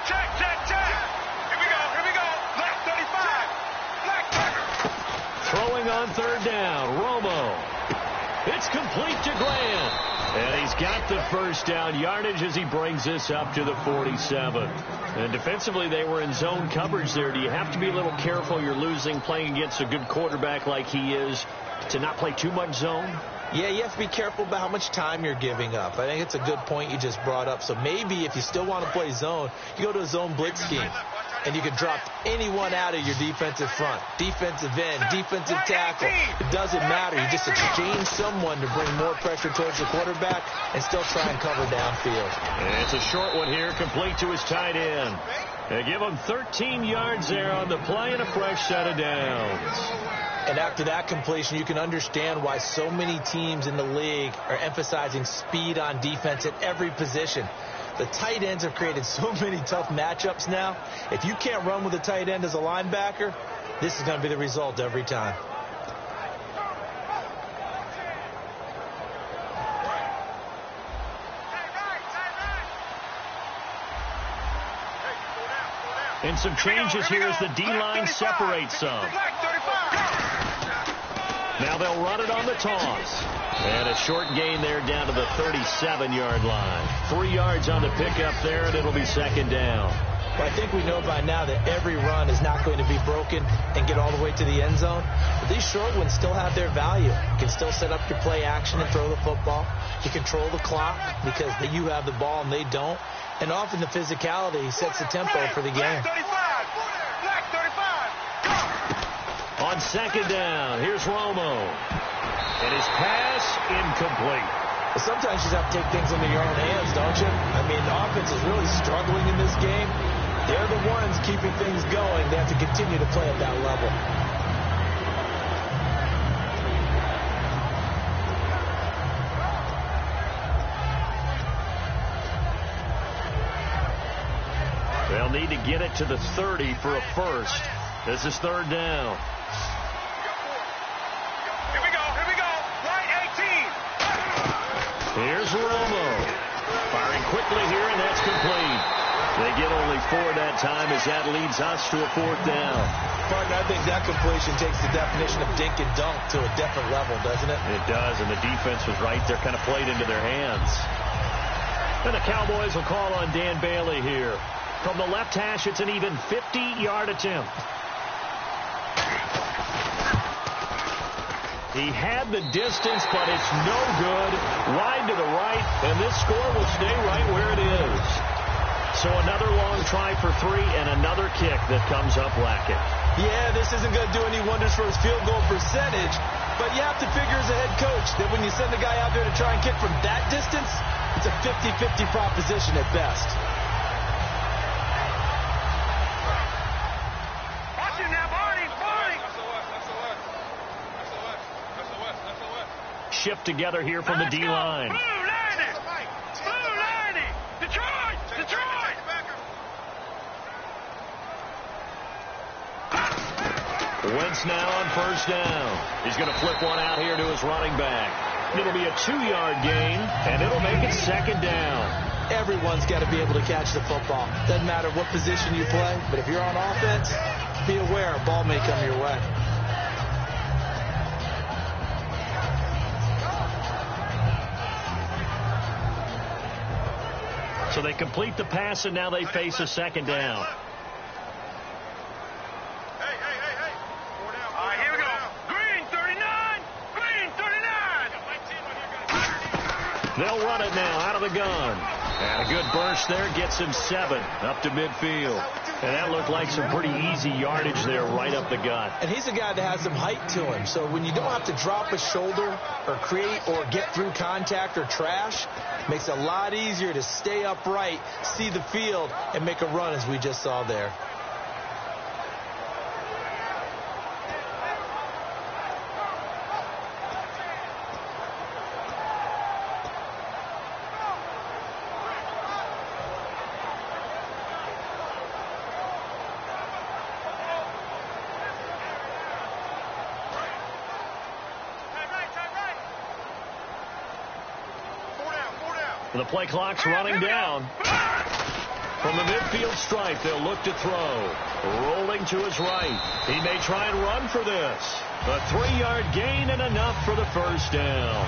Check, check, check. Here we go. Black 35. Black checker. Throwing on third down, Romo. It's complete to Grant. And he's got the first down yardage as he brings this up to the 47. And defensively, they were in zone coverage there. Do you have to be a little careful? You're losing playing against a good quarterback like he is to not play too much zone? Yeah, you have to be careful about how much time you're giving up. I think it's a good point you just brought up. So maybe if you still want to play zone, you go to a zone blitz scheme. And you can drop anyone out of your defensive front. Defensive end, defensive tackle. It doesn't matter. You just exchange someone to bring more pressure towards the quarterback and still try and cover downfield. And it's a short one here, complete to his tight end. They give him 13 yards there on the play and a fresh set of downs. And after that completion, you can understand why so many teams in the league are emphasizing speed on defense at every position. The tight ends have created so many tough matchups now. If you can't run with a tight end as a linebacker, this is going to be the result every time. And some changes here as the D-line separates some. Now they'll run it on the toss. And a short gain there down to the 37-yard line. 3 yards on the pickup there, and it'll be second down. Well, I think we know by now that every run is not going to be broken and get all the way to the end zone. But these short ones still have their value. You can still set up your play action and throw the football. You control the clock because you have the ball and they don't. And often the physicality sets the tempo for the game. Black 35. On second down, here's Romo. And his pass incomplete. Well, sometimes you just have to take things into your own hands, don't you? I mean, the offense is really struggling in this game. They're the ones keeping things going. They have to continue to play at that level. They'll need to get it to the 30 for a first. This is third down. Here's Romo. Firing quickly here, and that's complete. They get only 4 that time as that leads us to a fourth down. Partner, I think that completion takes the definition of dink and dunk to a different level, doesn't it? It does, and the defense was right there, kind of played into their hands. And the Cowboys will call on Dan Bailey here. From the left hash, it's an even 50-yard attempt. He had the distance, but it's no good. Wide to the right, and this score will stay right where it is. So another long try for 3 and another kick that comes up lacking. Yeah, this isn't going to do any wonders for his field goal percentage, but you have to figure as a head coach that when you send a guy out there to try and kick from that distance, it's a 50-50 proposition at best. Shift together here from the D-line. Blue 90. Detroit. Wentz now on first down. He's going to flip one out here to his running back. It'll be a 2-yard gain, and it'll make it second down. Everyone's got to be able to catch the football. Doesn't matter what position you play, but if you're on offense, be aware a ball may come your way. So they complete the pass, and now they face a second down. Hey. All right, here we go. Green 39. They'll run it now out of the gun. And a good burst there gets him 7 up to midfield. And that looked like some pretty easy yardage there right up the gut. And he's a guy that has some height to him. So when you don't have to drop a shoulder or create or get through contact or trash, makes it a lot easier to stay upright, see the field, and make a run as we just saw there. The play clock's running down. From the midfield stripe, they'll look to throw. Rolling to his right. He may try and run for this. A 3-yard gain and enough for the first down.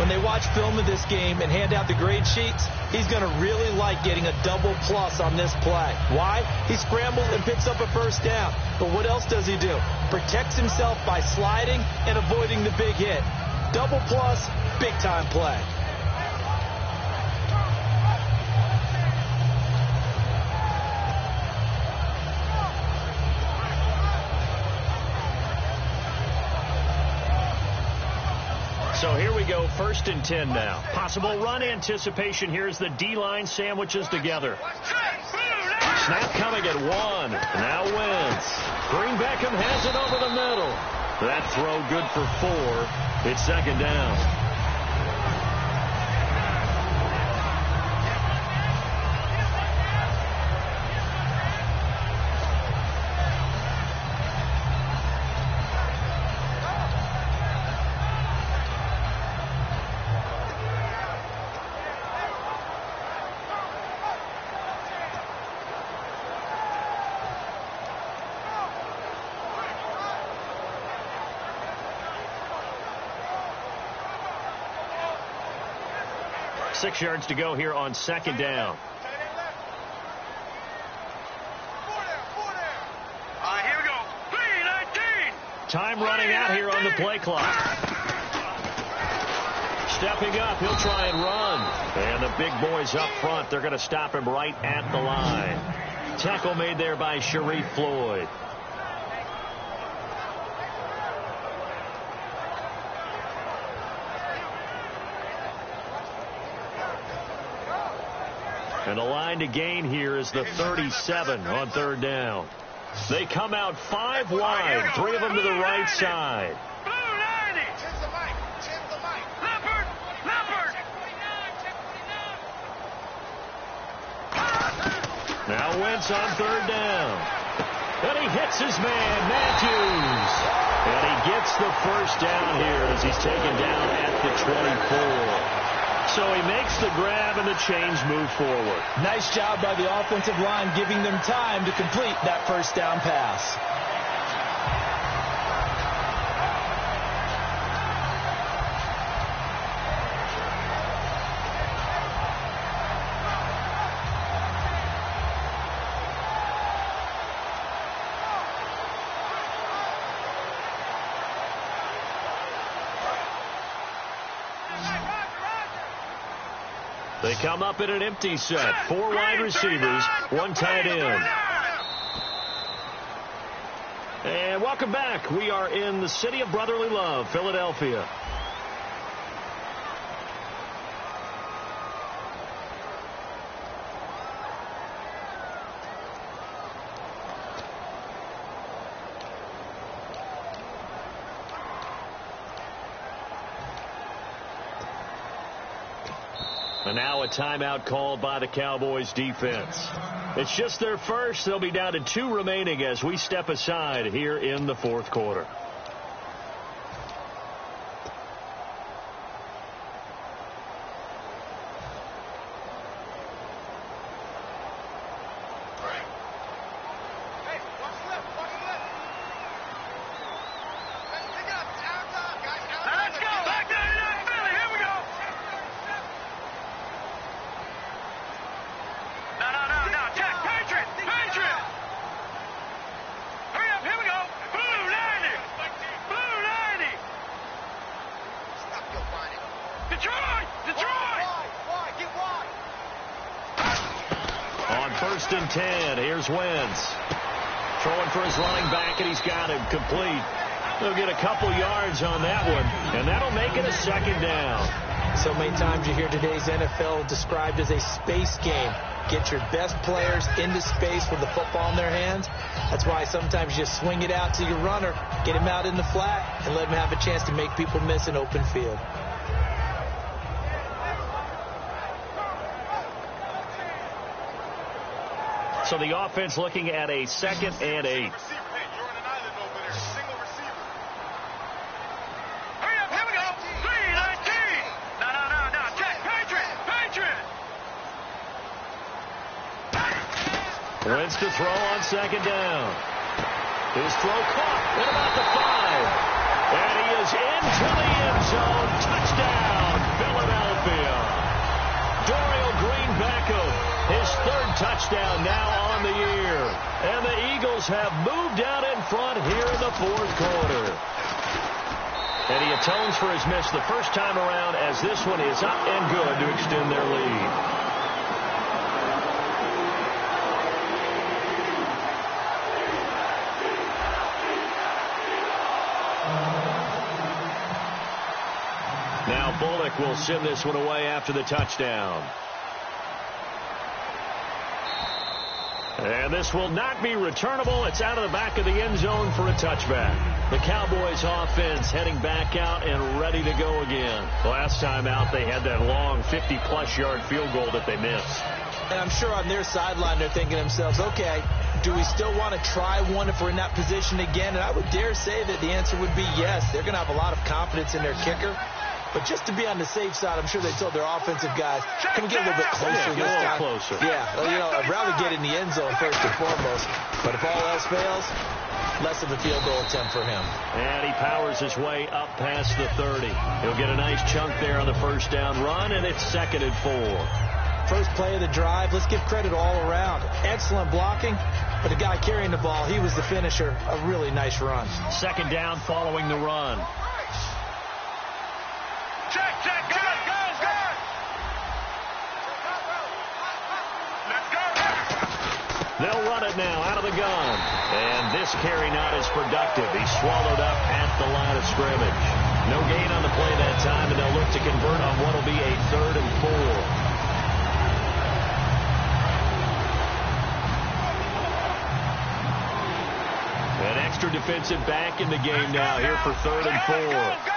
When they watch film of this game and hand out the grade sheets, he's going to really like getting a double plus on this play. Why? He scrambles and picks up a first down. But what else does he do? Protects himself by sliding and avoiding the big hit. Double plus, big time play. So here we go, 1st and 10 now. Possible run anticipation here as the D-line sandwiches together. Snap coming at 1. Now Wentz. Green Beckham has it over the middle. That throw good for 4. It's 2nd down. Six yards to go here on 2nd down. Here we go. 3:19. Time running out here on the play clock. Stepping up, he'll try and run. And the big boys up front, they're going to stop him right at the line. Tackle made there by Sharif Floyd. And the line to gain here is the 37 on 3rd down. They come out 5 wide, 3 of them to the right side. Blue 90. Leopard. Now Wentz on 3rd down. And he hits his man, Matthews. And he gets the first down here as he's taken down at the 24. So he makes the grab and the change move forward. Nice job by the offensive line giving them time to complete that first down pass. They come up in an empty set. 4 wide receivers, 1 tight end. And welcome back. We are in the city of brotherly love, Philadelphia. And now a timeout called by the Cowboys defense. It's just their first. They'll be down to 2 remaining as we step aside here in the 4th quarter. On 1st and 10, here's Wentz. Throwing for his running back, and he's got him complete. They'll get a couple yards on that one, and that'll make it a 2nd down. So many times you hear today's NFL described as a space game. Get your best players into space with the football in their hands. That's why sometimes you swing it out to your runner, get him out in the flat, and let him have a chance to make people miss an open field. So the offense looking at a 2nd and 8. Hurry up, here we go. 3:19. No. Check. Patriots. Wentz to throw on second down. His throw caught at about the 5. And he is into the end zone. Touchdown, Philadelphia. Dorial Green Beckham, his third touchdown now on the year. And the Eagles have moved out in front here in the fourth quarter. And he atones for his miss the first time around as this one is up and good to extend their lead. Now Bullock will send this one away after the touchdown. And this will not be returnable. It's out of the back of the end zone for a touchback. The Cowboys offense heading back out and ready to go again. Last time out, they had that long 50-plus yard field goal that they missed. And I'm sure on their sideline they're thinking to themselves, okay, do we still want to try one if we're in that position again? And I would dare say that the answer would be yes. They're going to have a lot of confidence in their kicker. But just to be on the safe side, I'm sure they told their offensive guys, can we get a little bit closer this time? Closer. Yeah, well, you know, I'd rather get in the end zone first and foremost. But if all else fails, less of a field goal attempt for him. And he powers his way up past the 30. He'll get a nice chunk there on the first down run, and it's 2nd and 4. First play of the drive, let's give credit all around. Excellent blocking, but the guy carrying the ball, he was the finisher. A really nice run. 2nd down following the run. Check, go. Let's go. They'll run it now out of the gun. And this carry not as productive. He's swallowed up at the line of scrimmage. No gain on the play that time, and they'll look to convert on what will be a 3rd and 4. An extra defensive back in the game now here for 3rd and 4.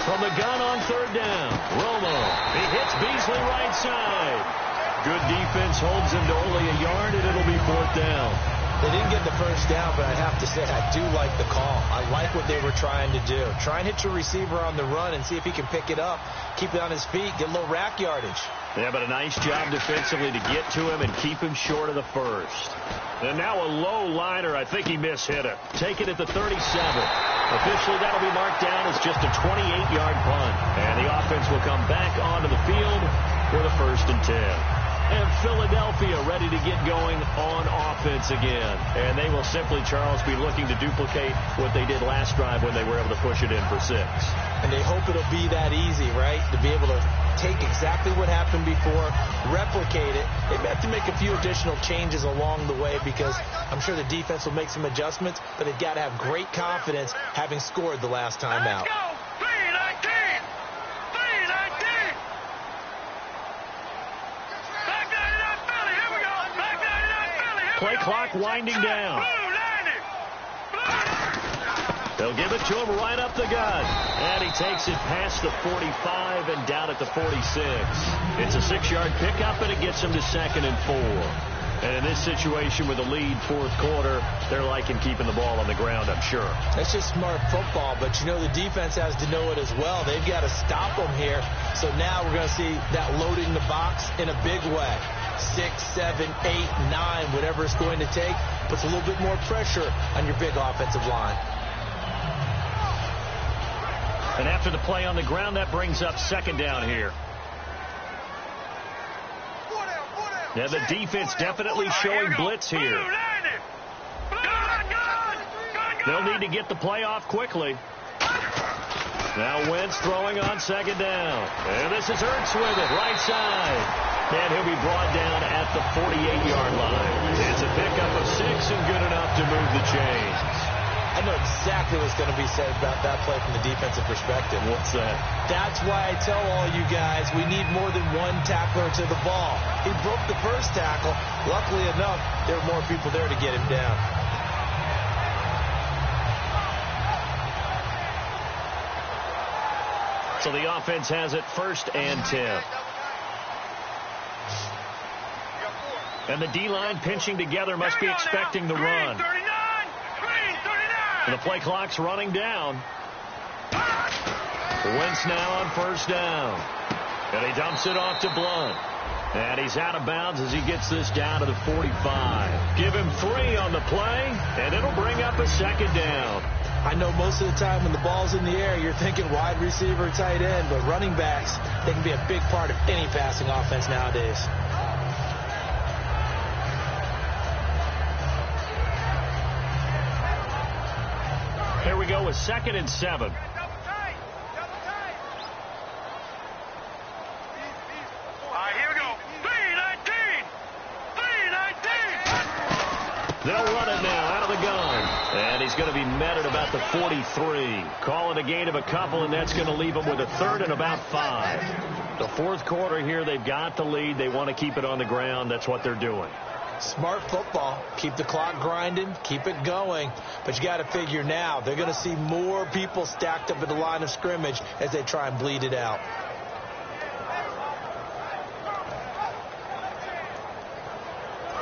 From the gun on 3rd down, Romo. He hits Beasley right side. Good defense holds him to only a yard, and it'll be 4th down. They didn't get the first down, but I have to say I do like the call. I like what they were trying to do. Try and hit your receiver on the run and see if he can pick it up. Keep it on his feet, get a little rack yardage. Yeah, but a nice job defensively to get to him and keep him short of the first. And now a low liner. I think he mishit it. Take it at the 37. Officially, that'll be marked down as just a 28-yard punt. And the offense will come back onto the field for the 1st and 10. And Philadelphia ready to get going on offense again. And they will simply, Charles, be looking to duplicate what they did last drive when they were able to push it in for 6. And they hope it'll be that easy, right? To be able to take exactly what happened before, replicate it. They have to make a few additional changes along the way because I'm sure the defense will make some adjustments, but they've got to have great confidence having scored the last time out. Let's go. 3-19. Back 99 Philly. Here we go. Back 99 Philly. Here Play we go. clock winding down. Blue 90. They'll give it to him right up the gut. And he takes it past the 45 and down at the 46. It's a 6-yard pickup, and it gets him to 2nd and 4. And in this situation with a lead 4th quarter, they're liking keeping the ball on the ground, I'm sure. That's just smart football, but you know the defense has to know it as well. They've got to stop them here. So now we're going to see that loading the box in a big way. 6, 7, 8, 9, whatever it's going to take, puts a little bit more pressure on your big offensive line. And after the play on the ground, that brings up 2nd down here. Now the defense definitely showing blitz here. They'll need to get the play off quickly. Now Wentz throwing on 2nd down. And this is Ertz with it, right side. And he'll be brought down at the 48-yard line. It's a pickup of 6 and good enough to move the chains. I know exactly what's going to be said about that play from the defensive perspective. What's that? That's why I tell all you guys we need more than one tackler to the ball. He broke the first tackle. Luckily enough, there were more people there to get him down. So the offense has it 1st and 10. And the D-line pinching together must be expecting the run. And the play clock's running down. Wentz now on 1st down. And he dumps it off to Blunt. And he's out of bounds as he gets this down to the 45. Give him 3 on the play, and it'll bring up a second down. I know most of the time when the ball's in the air, you're thinking wide receiver, tight end, but running backs, they can be a big part of any passing offense nowadays. Here we go with 2nd and 7. They'll run it now out of the gun. And he's going to be met at about the 43. Call it a gain of a couple, and that's going to leave them with a 3rd and about 5. The 4th quarter here, they've got the lead. They want to keep it on the ground. That's what they're doing. Smart football. Keep the clock grinding. Keep it going. But you got to figure now they're going to see more people stacked up at the line of scrimmage as they try and bleed it out.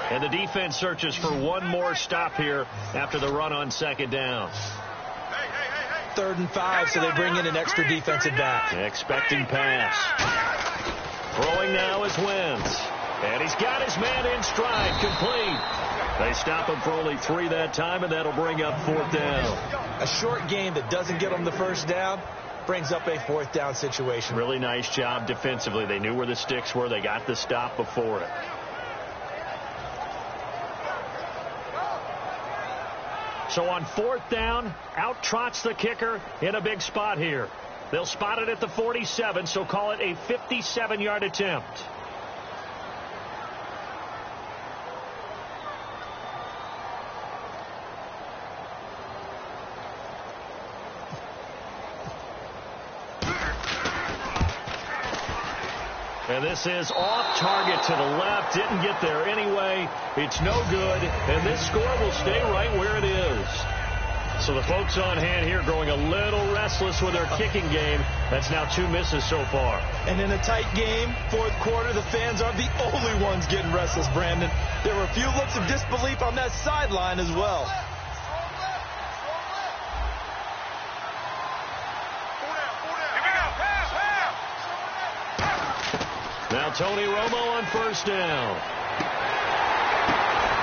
And the defense searches for one more stop here after the run on 2nd down. 3rd and 5, so they bring in an extra defensive back. Expecting pass. Throwing now is Wentz. And he's got his man in stride, complete. They stop him for only 3 that time, and that'll bring up 4th down. A short game that doesn't get them the 1st down brings up a 4th down situation. Really nice job defensively. They knew where the sticks were. They got the stop before it. So on 4th down, out trots the kicker in a big spot here. They'll spot it at the 47, so call it a 57-yard attempt. And this is off target to the left. Didn't get there anyway. It's no good. And this score will stay right where it is. So the folks on hand here growing a little restless with their kicking game. That's now 2 misses so far. And in a tight game, 4th quarter, the fans aren't the only ones getting restless, Brandon. There were a few looks of disbelief on that sideline as well. Now Tony Romo on 1st down.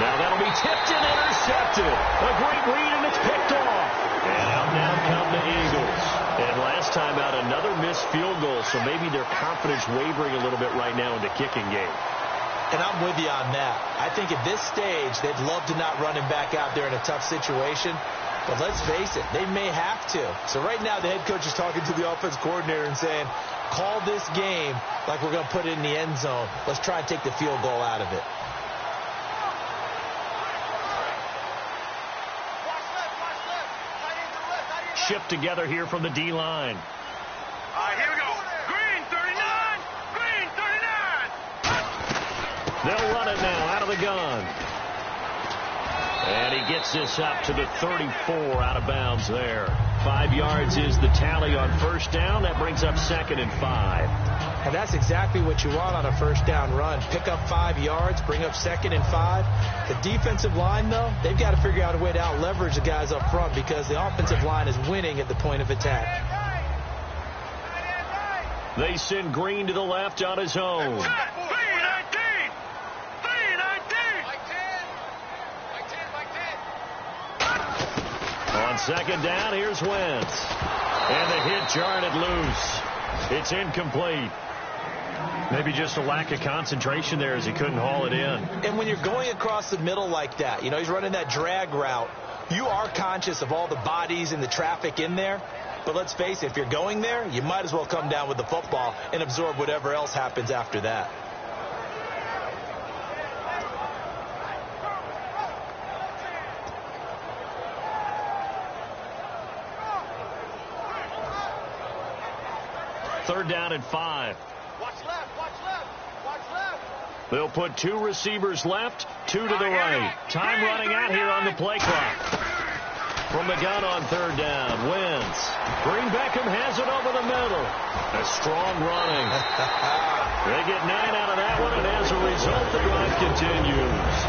Now that'll be tipped and intercepted. A great read, and it's picked off. And out now come the Eagles. And last time out, another missed field goal, so maybe their confidence wavering a little bit right now in the kicking game. And I'm with you on that. I think at this stage, they'd love to not run him back out there in a tough situation. But let's face it, they may have to. So right now, the head coach is talking to the offense coordinator and saying, call this game like we're going to put it in the end zone. Let's try and take the field goal out of it. Shift together here from the D-line. Here we go. Green 39. Green 39. They'll run it now out of the gun. And he gets this up to the 34 out of bounds there. 5 yards is the tally on 1st down. That brings up 2nd and 5. And that's exactly what you want on a 1st down run. Pick up 5 yards, bring up 2nd and 5. The defensive line, though, they've got to figure out a way to out-leverage the guys up front because the offensive line is winning at the point of attack. They send Green to the left on his own. On 2nd down, here's Wentz. And the hit jarred it loose. It's incomplete. Maybe just a lack of concentration there as he couldn't haul it in. And when you're going across the middle like that, you know, he's running that drag route, you are conscious of all the bodies and the traffic in there. But let's face it, if you're going there, you might as well come down with the football and absorb whatever else happens after that. Third down and 5. Watch left, watch left, watch left. They'll put 2 receivers left, 2 to the right. Time running out here on the play clock. From the gun on 3rd down, Wentz. Green Beckham has it over the middle. A strong running. They get 9 out of that one, and as a result, the drive continues.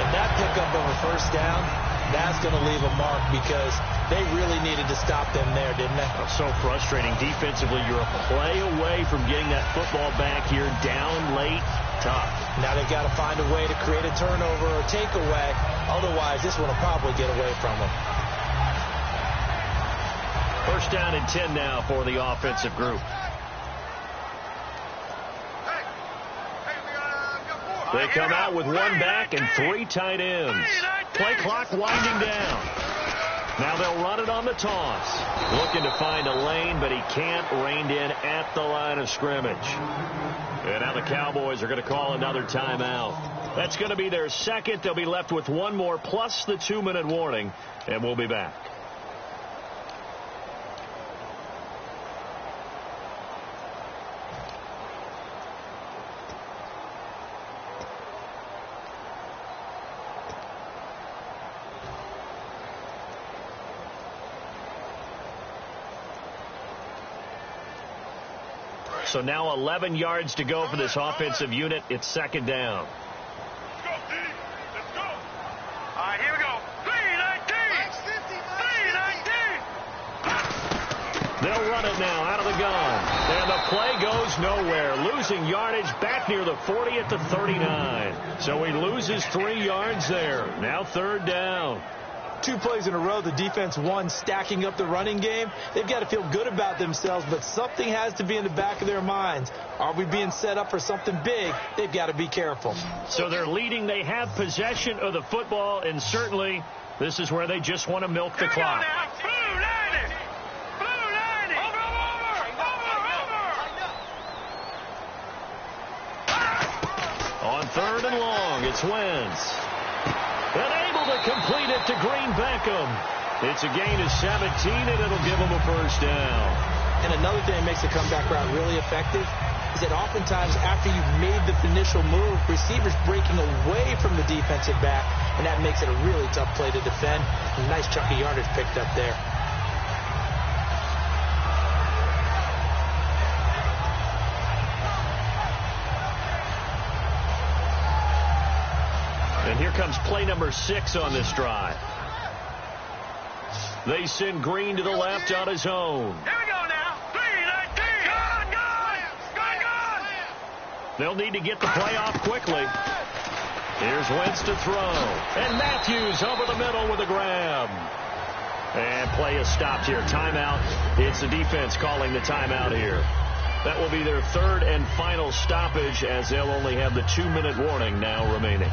And that pickup of a 1st down, That's going to leave a mark because they really needed to stop them there, didn't they? Oh, so frustrating. Defensively, you're a play away from getting that football back here. Down late, tough. Now they've got to find a way to create a turnover or takeaway. Otherwise, this one will probably get away from them. First down and 10 now for the offensive group. They come out with one back and 3 tight ends. Play clock winding down. Now they'll run it on the toss. Looking to find a lane, but he can't. Reined in at the line of scrimmage. And now the Cowboys are going to call another timeout. That's going to be their second. They'll be left with one more plus the 2-minute warning, and we'll be back. So now 11 yards to go for this offensive unit. It's second down. Let's go, D. Let's go. All right, here we go. 3-19. They'll run it now out of the gun. And the play goes nowhere. Losing yardage back near the 40 at the 39. So he loses 3 yards there. Now third down. 2 plays in a row, the defense won, stacking up the running game. They've got to feel good about themselves, but something has to be in the back of their minds. Are we being set up for something big? They've got to be careful. So they're leading. They have possession of the football, and certainly this is where they just want to milk the clock. On third and long, it's Wentz. And able to complete it to Green Beckham. It's a gain of 17, and it'll give them a first down. And another thing that makes the comeback route really effective is that oftentimes after you've made the initial move, receivers breaking away from the defensive back, and that makes it a really tough play to defend. A nice chunk of yardage picked up there. And here comes play number 6 on this drive. They send Green to the left on his own. Here we go now. 3-19. Gone. They'll need to get the play off quickly. Here's Wentz to throw. And Matthews over the middle with a grab. And play is stopped here. Timeout. It's the defense calling the timeout here. That will be their third and final stoppage, as they'll only have the 2-minute warning now remaining.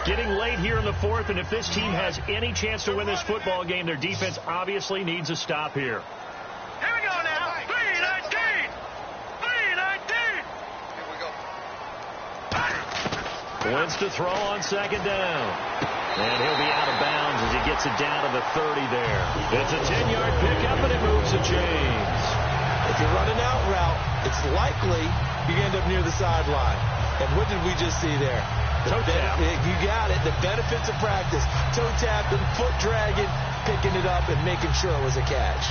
Getting late here in the fourth, and if this team has any chance to win this football game, their defense obviously needs a stop here. Here we go now. 3-19. Here we go. Wentz to throw on second down. And he'll be out of bounds as he gets it down to the 30 there. It's a 10-yard pickup, and it moves the chains. If you're running out route, it's likely you end up near the sideline. And what did we just see there? Toe tap. You got it. The benefits of practice. Toe tapping, foot dragging, picking it up, and making sure it was a catch.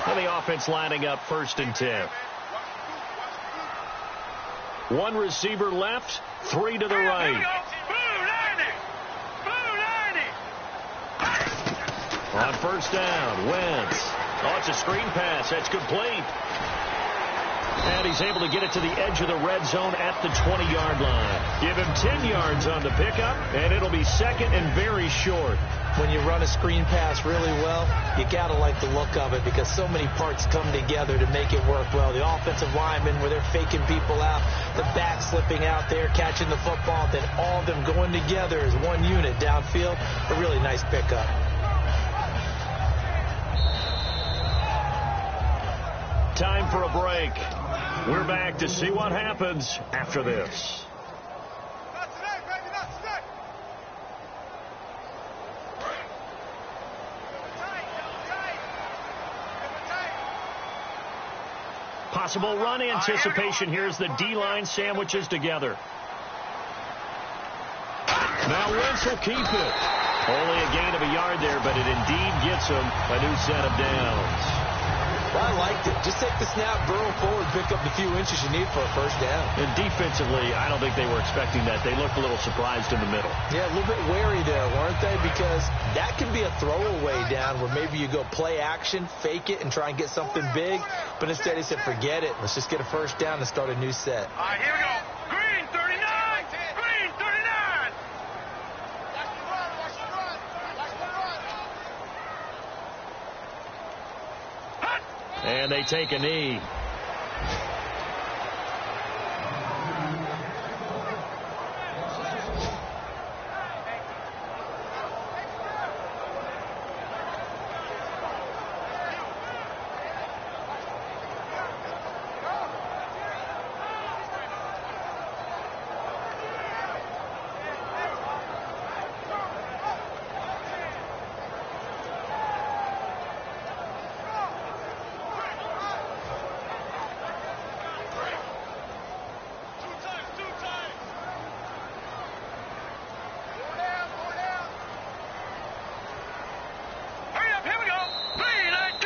And the offense lining up first and 10. 1 receiver left, 3 to the right. On first down, Wentz. Oh, it's a screen pass. That's complete. And he's able to get it to the edge of the red zone at the 20-yard line. Give him 10 yards on the pickup, and it'll be second and very short. When you run a screen pass really well, you got to like the look of it because so many parts come together to make it work well. The offensive linemen, where they're faking people out, the back slipping out there, catching the football, then all of them going together as one unit downfield. A really nice pickup. Time for a break. We're back to see what happens after this. Not today, baby, not today. Possible run anticipation. Here's the D-line sandwiches together. Now Wentz will keep it. Only a gain of a yard there, but it indeed gets him a new set of downs. Well, I liked it. Just take the snap, burrow forward, pick up the few inches you need for a first down. And defensively, I don't think they were expecting that. They looked a little surprised in the middle. Yeah, a little bit wary there, weren't they? Because that can be a throwaway down where maybe you go play action, fake it, and try and get something big. But instead he said, forget it. Let's just get a first down and start a new set. All right, here we go. Green 39. Green 39. And they take a knee.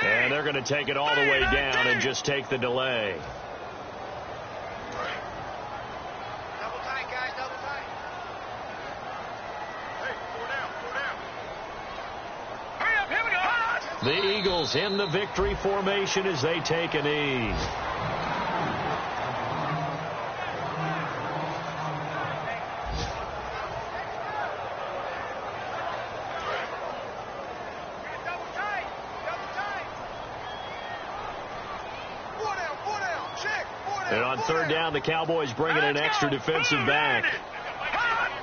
And they're going to take it all the way down and just take the delay. Double tight, guys, double tight. Hey, 4 down, 4 down. Hurry up, here we go. The Eagles in the victory formation as they take a knee. And on third down, the Cowboys bring in an extra defensive back.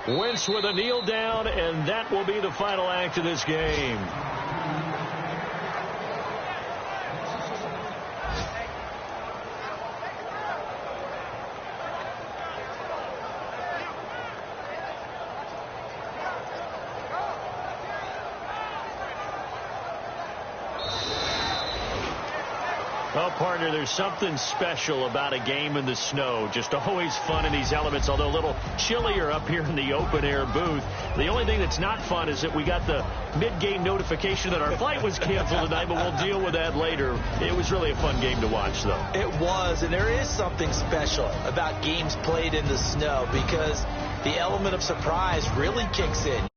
Wentz with a kneel down, and that will be the final act of this game. Well, partner, there's something special about a game in the snow. Just always fun in these elements, although a little chillier up here in the open-air booth. The only thing that's not fun is that we got the mid-game notification that our flight was canceled tonight, but we'll deal with that later. It was really a fun game to watch, though. It was, and there is something special about games played in the snow because the element of surprise really kicks in.